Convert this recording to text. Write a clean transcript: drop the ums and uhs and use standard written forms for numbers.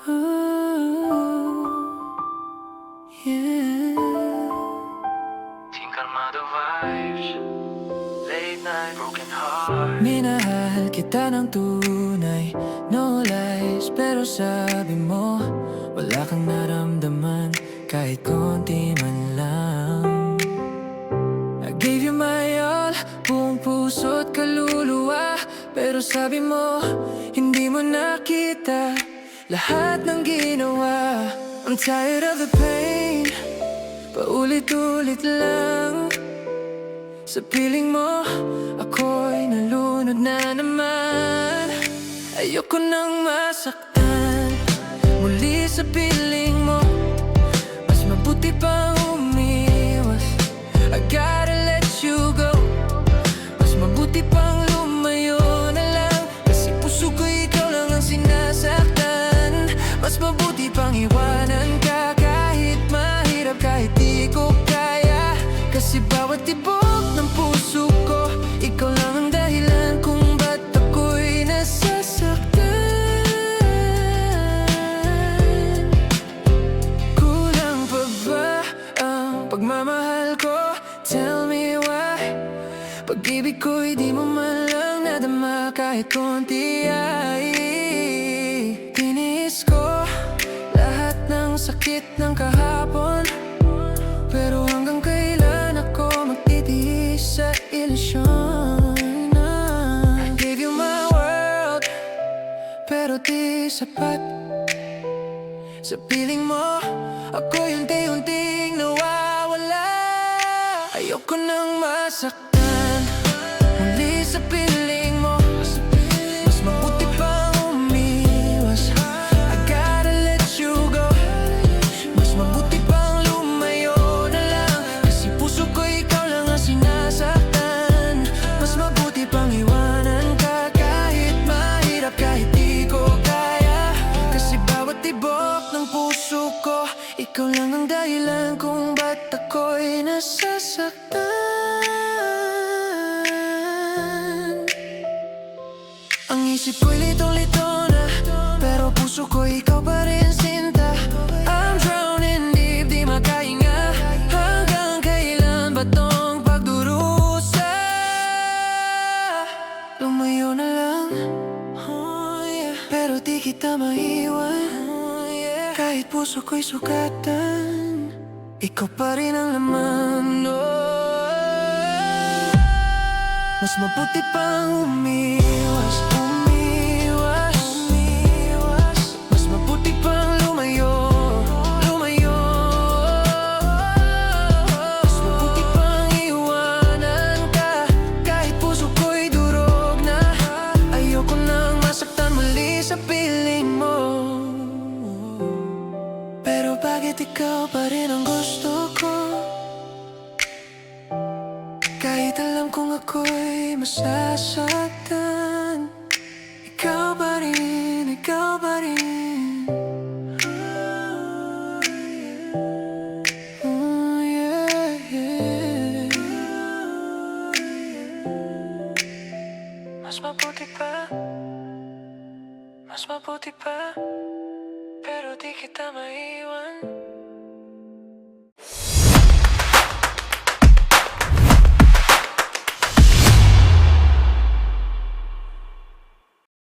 Yeah. Team Kalmado vibes, late night, broken heart. Minahal kita ng tunay, no lies. Pero sabi mo, wala kang naramdaman kahit konti man lang. I gave you my all, buong puso't kaluluwa. Pero sabi mo, hindi mo nakita lahat ng ginawa. I'm tired of the pain, paulit-ulit lang. Sa piling mo, ako'y nalunod na naman. Ayoko nang masaktan muli sa piling mo. Mas mabuti pa umiwas, I gotta let you go. Mas mabuti pang lumayo na lang, kasi puso ko ikaw lang ang sinasaktan. Mas mabuti pang iwanan ka kahit mahirap, kahit di ko kaya. Kasi bawat tibok ng puso ko, ikaw lang ang dahilan kung ba't ako'y nasasaktan. Kulang pa ba ang pagmamahal ko? Tell me why. Pag-ibig ko'y di mo man lang nadama kahit konti ay. Tiniis ko lahat ng sakit ng kahapon, pero hanggang kailan ako magtitiis sa ilusyon? I gave you my world, pero di sapat. Sa piling mo, ako unti-unting nawawala. Ayoko nang masaktan muli sa piling mo. Mas mabuti pang umiwas, I gotta let you go. Mas mabuti pang lumayo na lang, kasi puso ko ikaw lang ang sinasaktan. Mas mabuti pang iwanan ka kahit mahirap, kahit di ko kaya. Kasi bawat tibok ng puso ko, ikaw lang ang dahilan kung ba't ako'y nasasaktan. Ang isip ko'y litong-lito na, pero puso ko ikaw pa rin sinta. I'm drowning deep, di makahinga. Hanggang kailan ba tong pagdurusa? Lumayo na lang, oh yeah, pero di kita maiwan, oh yeah. Kahit puso ko'y sugatan, ikaw pa rin ang laman, oh. Mas mabuti pang umiwas, umiwas, umiwas. Mas mabuti pang lumayo, lumayo. Mas mabuti pang iwanan ka kahit puso ko'y durog na. Ayoko nang masaktan muli sa piling mo, pero bakit ikaw pa rin ang gusto ko? Kahit alam kong ako'y masasaktan, ikaw pa rin, ikaw pa rin. Oh, yeah, yeah. Mas mabuti pa, mas mabuti pa, pero di kita maiwan.